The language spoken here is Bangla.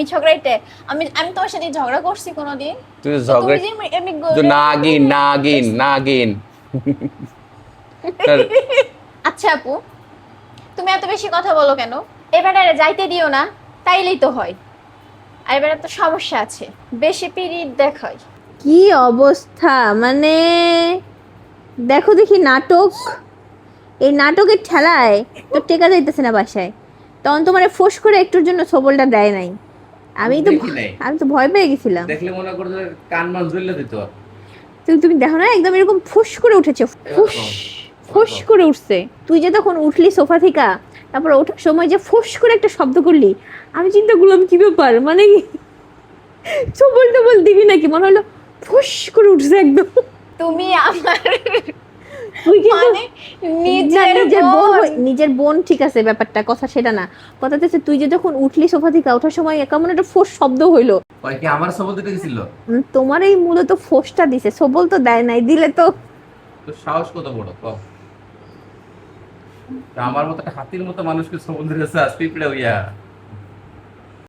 আমি ঝগড়াইতে আমি আমি তোমার সাথে ঝগড়া করছি কোনোদিন? তুই তো ঝগড়া তুমি যে এমনি তো নাগিন নাগিন নাগিন তার আচ্ছা আপু, তুমি এত বেশি কথা বলো কেন? এবারে যাইতে দিও না, তাইলেই তো হয়। আর এবারে তো সমস্যা আছে, বেশি পিরিত দেখায়। কি অবস্থা মানে, দেখো দেখি নাটক, এই নাটকের ঠেলায় তো টেকা যাইতেছে না বাসায়। তখন তোমার ফোঁস করে একটুর জন্য সবলটা দেয় নাই। দেখি নাই, আমি তো ভয় পেয়ে গেছিলাম। দেখলে মনে করো যে কান মান জ্বলে দিত। তুমি দেখো না, একদম এরকম ফুস করে উঠেছে, ফুস ফুস করে উঠছে। তুই যে তখন উঠলি সোফা থেকে, তারপর ওঠার সময় যে ফুস করে একটা শব্দ করলি, আমি চিন্তা করলাম কি ব্যাপার, মানে কি সবল টবল দিবি নাকি, মনে হলো ফুস করে উঠছে একদম। তুমি আমার তুই কিন্তু মানে না, নিজের বোন। নিজের বোন ঠিক আছে, ব্যাপারটা কথা সেটা না। কথা হচ্ছে তুই যে যখন উঠলি সোফা থেকে, ওঠার সময় কেমন একটা ফোঁস শব্দ হইলো। ওই কি আমার সবল দিতে গেছিল? তোমার এই মূলত ফোঁসটা দিছে, সবল তো দেয় নাই, দিলে তো। তো সাহস কত বড় কও। তা আমার মতো একটা হাতির মতো মানুষকে সবল দিতেছে আজ পিঁপড়ে হইয়া।